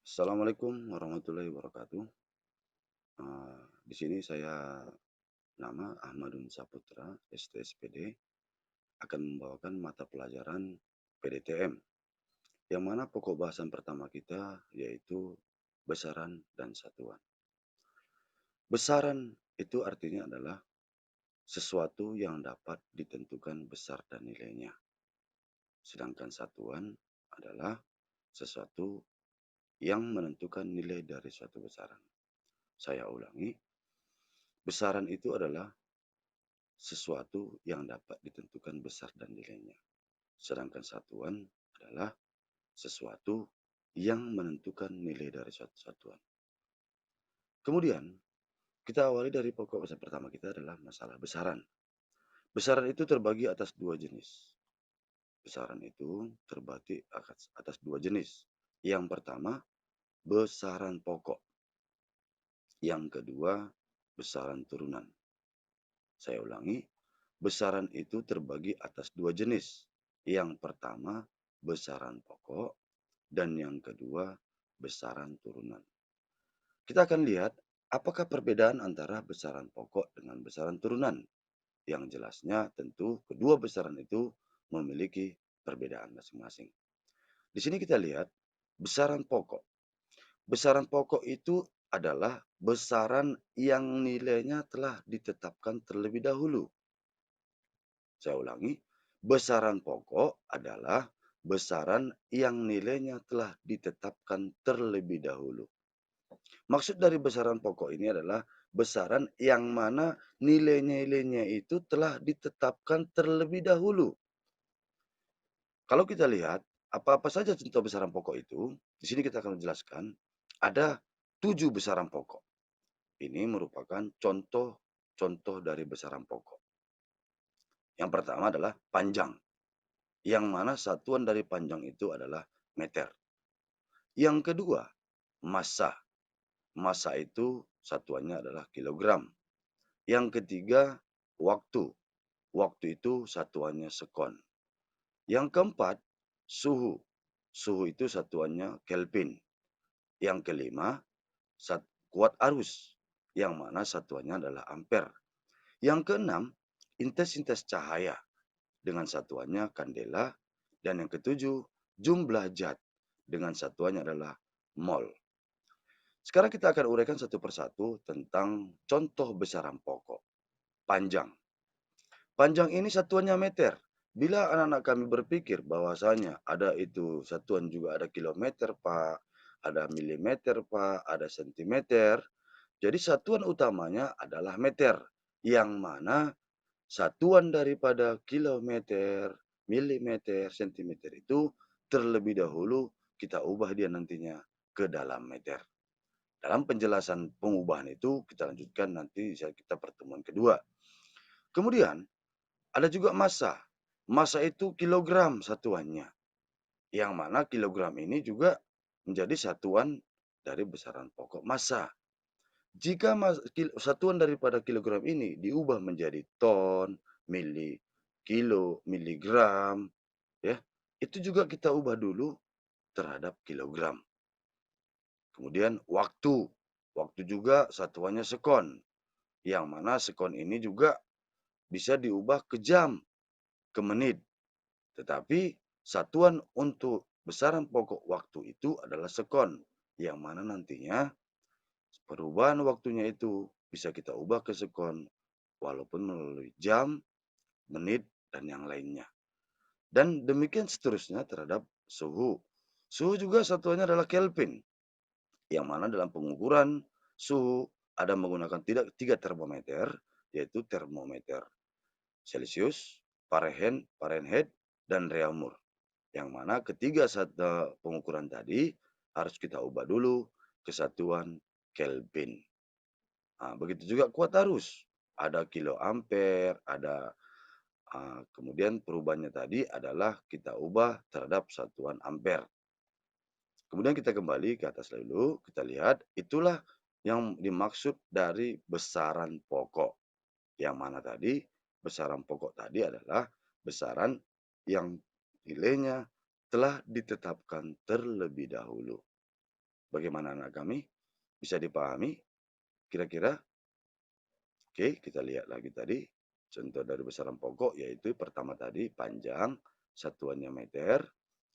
Assalamualaikum warahmatullahi wabarakatuh. Di sini saya nama Ahmadun Saputra, STSPD, akan membawakan mata pelajaran PDTM, yang mana pokok bahasan pertama kita yaitu besaran dan satuan. Besaran itu artinya adalah sesuatu yang dapat ditentukan besar dan nilainya. Sedangkan satuan adalah sesuatu yang menentukan nilai dari suatu besaran. Saya ulangi, besaran itu adalah sesuatu yang dapat ditentukan besar dan nilainya. Sedangkan satuan adalah sesuatu yang menentukan nilai dari suatu satuan. Kemudian, kita awali dari pokok bahasa pertama kita adalah masalah besaran. Besaran itu terbagi atas dua jenis. Besaran itu terbagi atas dua jenis. Yang pertama, besaran pokok. Yang kedua, besaran turunan. Saya ulangi, besaran itu terbagi atas dua jenis. Yang pertama, besaran pokok, dan yang kedua, besaran turunan. Kita akan lihat apakah perbedaan antara besaran pokok dengan besaran turunan. Yang jelasnya tentu kedua besaran itu memiliki perbedaan masing-masing. Di sini kita lihat besaran pokok. Besaran pokok itu adalah besaran yang nilainya telah ditetapkan terlebih dahulu. Saya ulangi, besaran pokok adalah besaran yang nilainya telah ditetapkan terlebih dahulu. Maksud dari besaran pokok ini adalah besaran yang mana nilai-nilainya itu telah ditetapkan terlebih dahulu. Kalau kita lihat, apa-apa saja contoh besaran pokok itu, di sini kita akan menjelaskan, ada 7 besaran pokok. Ini merupakan contoh-contoh dari besaran pokok. Yang pertama adalah panjang, yang mana satuan dari panjang itu adalah meter. Yang kedua, massa. Massa itu satuannya adalah kilogram. Yang ketiga, waktu. Waktu itu satuannya sekon. Yang keempat, suhu. Suhu itu satuannya Kelvin. Yang kelima, kuat arus, yang mana satuannya adalah ampere. Yang keenam, intensitas cahaya, dengan satuannya kandela. Dan yang ketujuh, jumlah zat, dengan satuannya adalah mol. Sekarang kita akan uraikan satu persatu tentang contoh besaran pokok. Panjang. Panjang ini satuannya meter. Bila anak-anak kami berpikir bahwasanya ada itu satuan juga ada kilometer, Pak, ada milimeter, Pak, ada sentimeter. Jadi satuan utamanya adalah meter, yang mana satuan daripada kilometer, milimeter, sentimeter itu terlebih dahulu kita ubah dia nantinya ke dalam meter. Dalam penjelasan pengubahan itu kita lanjutkan nanti saat kita pertemuan kedua. Kemudian ada juga massa. Massa itu kilogram satuannya. Yang mana kilogram ini juga menjadi satuan dari besaran pokok massa. Jika satuan daripada kilogram ini diubah menjadi ton, mili, kilo, miligram, ya, itu juga kita ubah dulu terhadap kilogram. Kemudian waktu. Waktu juga satuannya sekon. Yang mana sekon ini juga bisa diubah ke jam, ke menit. Tetapi satuan untuk besaran pokok waktu itu adalah sekon. Yang mana nantinya perubahan waktunya itu bisa kita ubah ke sekon walaupun melalui jam, menit, dan yang lainnya. Dan demikian seterusnya terhadap suhu. Suhu juga satuannya adalah Kelvin. Yang mana dalam pengukuran suhu ada menggunakan tiga termometer, yaitu termometer Celcius, Fahrenheit, dan Reaumur. Yang mana ketiga pengukuran tadi harus kita ubah dulu ke satuan Kelvin. Nah, begitu juga kuat arus. Ada kilo ampere, ada kemudian perubahannya tadi adalah kita ubah terhadap satuan ampere. Kemudian kita kembali ke atas dulu, kita lihat itulah yang dimaksud dari besaran pokok. Yang mana tadi besaran pokok tadi adalah besaran yang nilainya telah ditetapkan terlebih dahulu. Bagaimana anak kami? Bisa dipahami kira-kira? Oke, kita lihat lagi tadi. Contoh dari besaran pokok yaitu pertama tadi panjang, satuannya meter.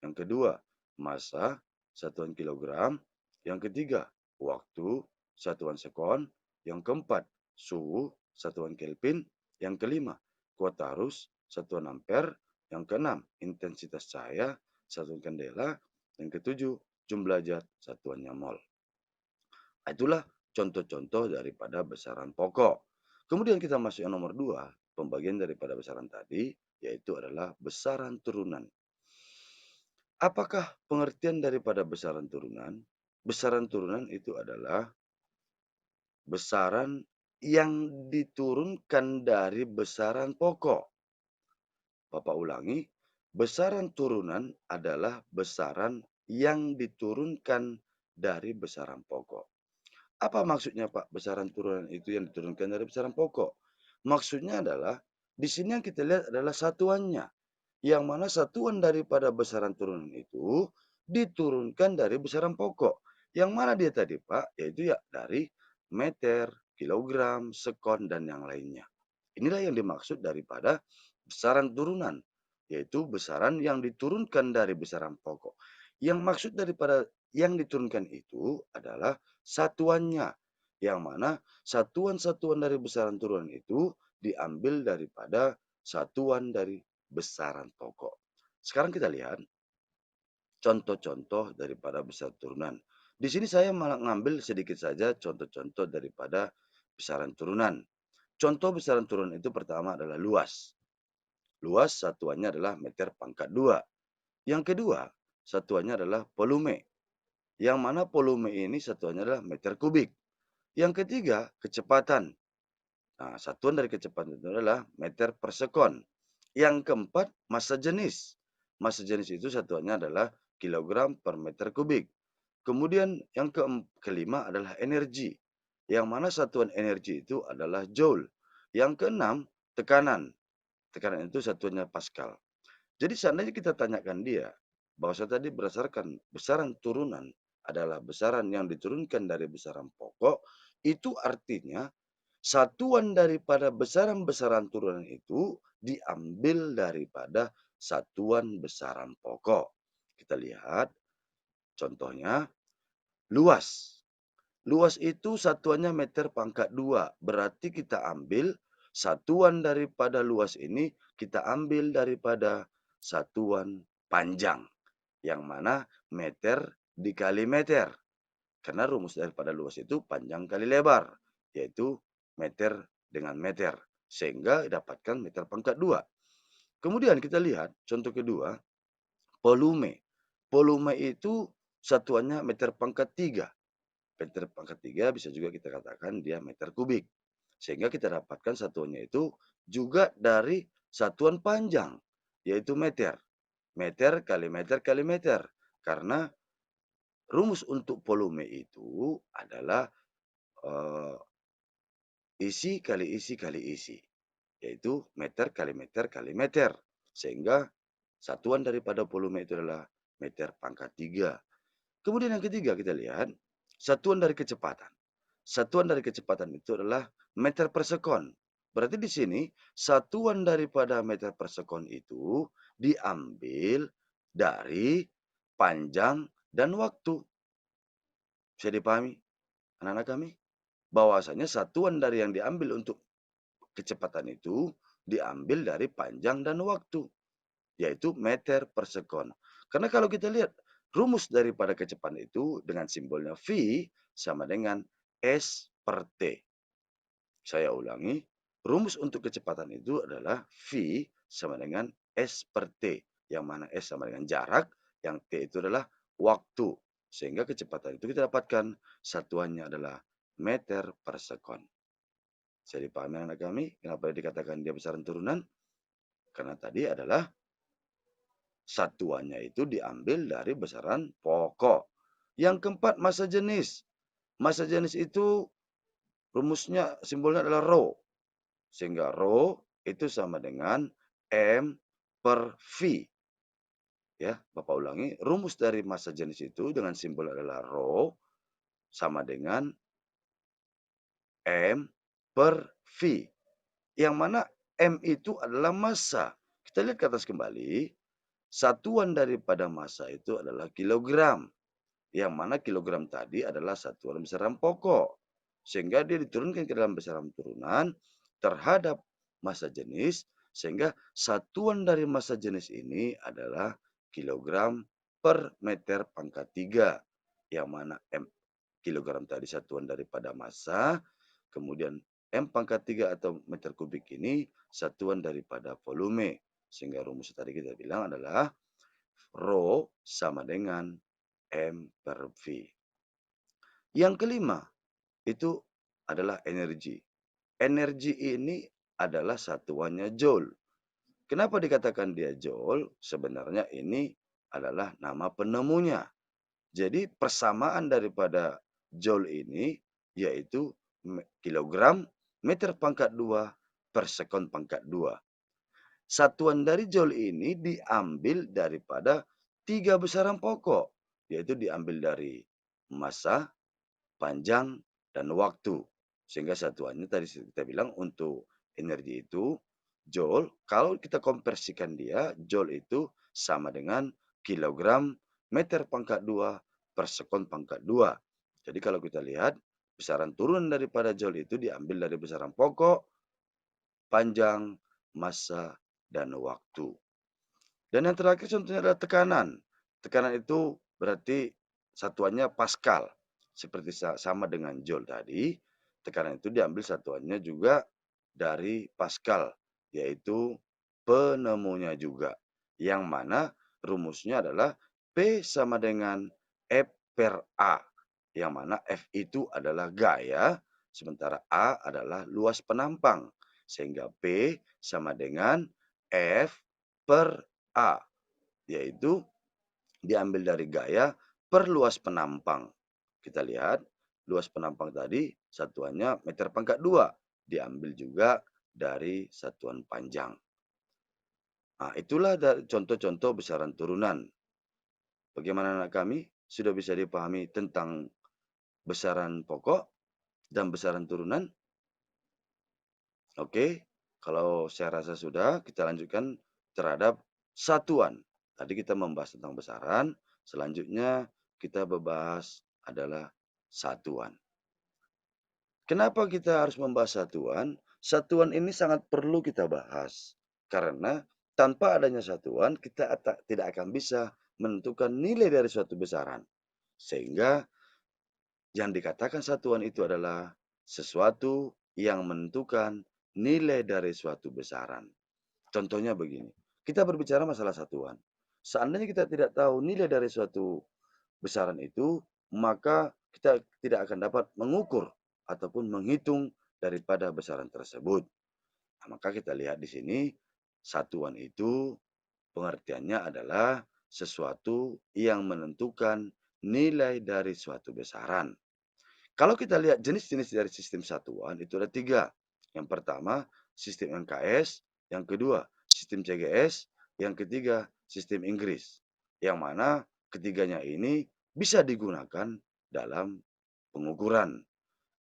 Yang kedua, massa, satuan kilogram. Yang ketiga, waktu, satuan sekon. Yang keempat, suhu, satuan Kelvin. Yang kelima, kuota arus, satuan ampere. Yang keenam, intensitas cahaya, satuan kandela. Yang ketujuh, jumlah zat, satuannya mol. Itulah contoh-contoh daripada besaran pokok. Kemudian kita masuk yang nomor 2, pembagian daripada besaran tadi, yaitu adalah besaran turunan. Apakah pengertian daripada besaran turunan? Besaran turunan itu adalah besaran yang diturunkan dari besaran pokok. Bapak ulangi, besaran turunan adalah besaran yang diturunkan dari besaran pokok. Apa maksudnya Pak, besaran turunan itu yang diturunkan dari besaran pokok? Maksudnya adalah, di sini yang kita lihat adalah satuannya. Yang mana satuan daripada besaran turunan itu diturunkan dari besaran pokok. Yang mana dia tadi Pak? Yaitu ya dari meter, kilogram, sekon, dan yang lainnya. Inilah yang dimaksud daripada besaran turunan, yaitu besaran yang diturunkan dari besaran pokok. Yang maksud daripada yang diturunkan itu adalah satuannya, yang mana satuan-satuan dari besaran turunan itu diambil daripada satuan dari besaran pokok. Sekarang kita lihat contoh-contoh daripada besaran turunan. Di sini saya malah ngambil sedikit saja contoh-contoh daripada besaran turunan. Contoh besaran turunan itu pertama adalah luas. Luas satuannya adalah meter pangkat 2. Yang kedua, satuannya adalah volume. Yang mana volume ini satuannya adalah meter kubik. Yang ketiga, kecepatan. Nah, satuan dari kecepatan itu adalah meter per sekon. Yang keempat, massa jenis. Massa jenis itu satuannya adalah kilogram per meter kubik. Kemudian yang kelima adalah energi. Yang mana satuan energi itu adalah joule. Yang keenam, tekanan. Tekanan itu satuannya Pascal. Jadi seandainya kita tanyakan dia, bahwa tadi berdasarkan besaran turunan adalah besaran yang diturunkan dari besaran pokok, itu artinya satuan daripada besaran-besaran turunan itu diambil daripada satuan besaran pokok. Kita lihat contohnya luas. Luas itu satuannya meter pangkat 2. Berarti kita ambil satuan daripada luas ini, kita ambil daripada satuan panjang. Yang mana meter dikali meter. Karena rumus daripada luas itu panjang kali lebar. Yaitu meter dengan meter. Sehingga dapatkan meter pangkat 2. Kemudian kita lihat contoh kedua, volume. Volume itu satuannya meter pangkat 3. Meter pangkat 3 bisa juga kita katakan dia meter kubik. Sehingga kita dapatkan satuannya itu juga dari satuan panjang, yaitu meter. Meter kali meter kali meter. Karena rumus untuk volume itu adalah isi kali isi kali isi. Yaitu meter kali meter kali meter. Sehingga satuan daripada volume itu adalah meter pangkat 3. Kemudian yang ketiga kita lihat satuan dari kecepatan. Satuan dari kecepatan itu adalah meter per sekon. Berarti di sini satuan daripada meter per sekon itu diambil dari panjang dan waktu. Bisa dipahami anak-anak kami? Bahwasanya satuan dari yang diambil untuk kecepatan itu diambil dari panjang dan waktu, yaitu meter per sekon. Karena kalau kita lihat rumus daripada kecepatan itu dengan simbolnya V sama dengan S per T. Saya ulangi, rumus untuk kecepatan itu adalah V sama dengan S per T. Yang mana S sama dengan jarak, yang T itu adalah waktu. Sehingga kecepatan itu kita dapatkan satuannya adalah meter per sekon. Saya dipahami anak kami, kenapa dikatakan dia besaran turunan? Karena tadi adalah satuannya itu diambil dari besaran pokok. Yang keempat, massa jenis. Massa jenis itu rumusnya, simbolnya adalah rho. Sehingga rho itu sama dengan M per V. Ya, Bapak ulangi, rumus dari massa jenis itu dengan simbol adalah rho sama dengan M per V. Yang mana M itu adalah massa. Kita lihat ke atas kembali, satuan daripada massa itu adalah kilogram. Yang mana kilogram tadi adalah satuan besaran pokok. Sehingga dia diturunkan ke dalam besaran turunan terhadap massa jenis. Sehingga satuan dari massa jenis ini adalah kilogram per meter pangkat 3. Yang mana M kilogram tadi satuan daripada massa. Kemudian M pangkat 3 atau meter kubik ini satuan daripada volume. Sehingga rumus tadi kita bilang adalah Rho sama dengan M per V. Yang kelima, itu adalah energi. Energi ini adalah satuannya joule. Kenapa dikatakan dia joule? Sebenarnya ini adalah nama penemunya. Jadi persamaan daripada joule ini yaitu kilogram meter pangkat 2 per sekon pangkat 2. Satuan dari joule ini diambil daripada 3 besaran pokok, yaitu diambil dari massa, panjang, dan waktu. Sehingga satuannya tadi kita bilang untuk energi itu joule, kalau kita konversikan dia, joule itu sama dengan kilogram meter pangkat 2 per sekon pangkat 2. Jadi kalau kita lihat, besaran turun daripada joule itu diambil dari besaran pokok, panjang, massa, dan waktu. Dan yang terakhir contohnya adalah tekanan. Tekanan itu berarti satuannya Pascal. Seperti sama dengan Joule tadi, tekanan itu diambil satuannya juga dari Pascal, yaitu penemunya juga. Yang mana rumusnya adalah P sama dengan F per A. Yang mana F itu adalah gaya, sementara A adalah luas penampang. Sehingga P sama dengan F per A, yaitu diambil dari gaya per luas penampang. Kita lihat, luas penampang tadi satuannya meter pangkat 2, diambil juga dari satuan panjang. Nah, itulah contoh-contoh besaran turunan. Bagaimana anak kami? Sudah bisa dipahami tentang besaran pokok dan besaran turunan? Oke, kalau saya rasa sudah, kita lanjutkan terhadap satuan. Tadi kita membahas tentang besaran, selanjutnya kita membahas adalah satuan. Kenapa kita harus membahas satuan? Satuan ini sangat perlu kita bahas. Karena tanpa adanya satuan, kita tidak akan bisa menentukan nilai dari suatu besaran. Sehingga yang dikatakan satuan itu adalah sesuatu yang menentukan nilai dari suatu besaran. Contohnya begini, kita berbicara masalah satuan. Seandainya kita tidak tahu nilai dari suatu besaran itu, maka kita tidak akan dapat mengukur ataupun menghitung daripada besaran tersebut. Nah, maka kita lihat di sini, satuan itu pengertiannya adalah sesuatu yang menentukan nilai dari suatu besaran. Kalau kita lihat jenis-jenis dari sistem satuan itu ada 3. Yang pertama, sistem MKS. Yang kedua, sistem CGS. Yang ketiga, sistem Inggris. Yang mana ketiganya ini bisa digunakan dalam pengukuran.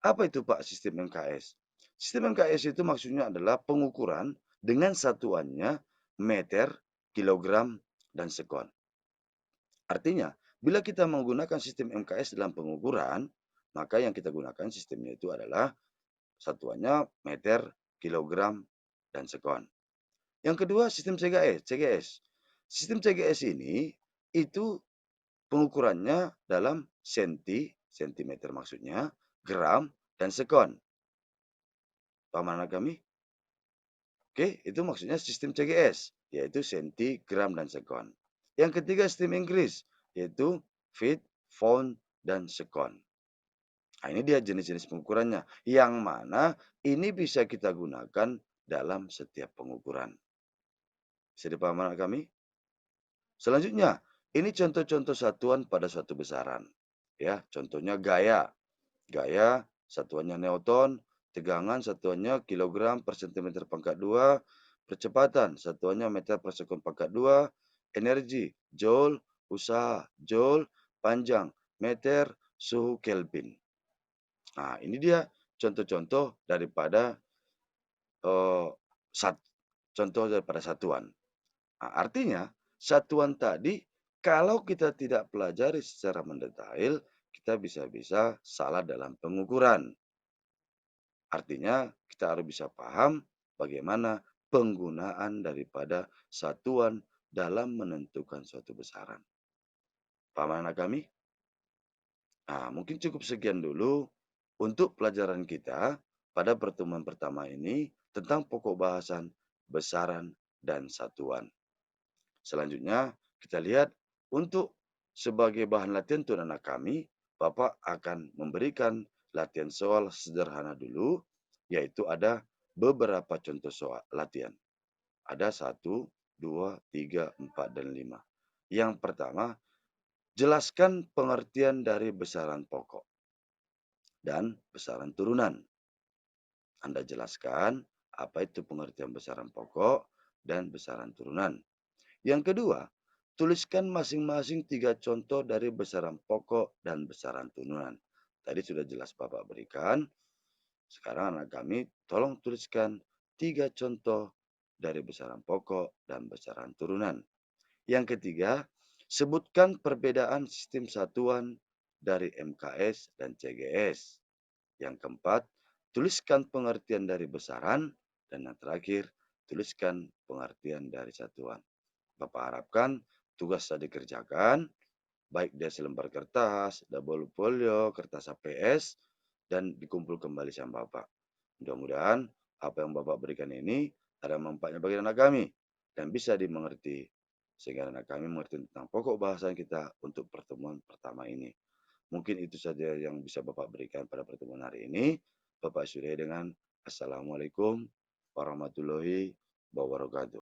Apa itu Pak sistem MKS? Sistem MKS itu maksudnya adalah pengukuran dengan satuannya meter, kilogram, dan sekon. Artinya, bila kita menggunakan sistem MKS dalam pengukuran, maka yang kita gunakan sistemnya itu adalah satuannya meter, kilogram, dan sekon. Yang kedua, sistem CGS. Sistem CGS ini itu pengukurannya dalam sentimeter maksudnya, gram, dan sekon. Paham anak kami? Oke, itu maksudnya sistem CGS, yaitu senti, gram, dan sekon. Yang ketiga, sistem Inggris, yaitu feet, pound, dan sekon. Nah, ini dia jenis-jenis pengukurannya, yang mana ini bisa kita gunakan dalam setiap pengukuran. Bisa dipahami anak kami? Selanjutnya, ini contoh-contoh satuan pada suatu besaran. Ya, contohnya gaya. Gaya satuannya Newton, tegangan satuannya kilogram per sentimeter pangkat 2, percepatan satuannya meter per sekon pangkat 2, energi joule, usaha joule, panjang meter, suhu Kelvin. Nah, ini dia contoh-contoh daripada, eee, sat contoh daripada satuan. Nah, artinya satuan tadi kalau kita tidak pelajari secara mendetail, kita bisa-bisa salah dalam pengukuran. Artinya kita harus bisa paham bagaimana penggunaan daripada satuan dalam menentukan suatu besaran. Paham anak kami? Nah, mungkin cukup sekian dulu untuk pelajaran kita pada pertemuan pertama ini tentang pokok bahasan, besaran, dan satuan. Selanjutnya, kita lihat untuk sebagai bahan latihan untuk anak kami, Bapak akan memberikan latihan soal sederhana dulu, yaitu ada beberapa contoh soal latihan. Ada 1, 2, 3, 4, dan 5. Yang pertama, jelaskan pengertian dari besaran pokok dan besaran turunan. Anda jelaskan apa itu pengertian besaran pokok dan besaran turunan. Yang kedua, tuliskan masing-masing 3 contoh dari besaran pokok dan besaran turunan. Tadi sudah jelas Bapak berikan. Sekarang anak kami tolong tuliskan 3 contoh dari besaran pokok dan besaran turunan. Yang ketiga, sebutkan perbedaan sistem satuan dari MKS dan CGS. Yang keempat, tuliskan pengertian dari besaran. Dan yang terakhir, tuliskan pengertian dari satuan. Bapak harapkan tugas tadi dikerjakan, baik dia selembar kertas, double folio, kertas HPS, dan dikumpul kembali sama Bapak. Mudah-mudahan apa yang Bapak berikan ini ada manfaatnya bagi anak kami dan bisa dimengerti. Sehingga anak kami mengerti tentang pokok bahasan kita untuk pertemuan pertama ini. Mungkin itu saja yang bisa Bapak berikan pada pertemuan hari ini. Bapak sudahi dengan Assalamualaikum warahmatullahi wabarakatuh.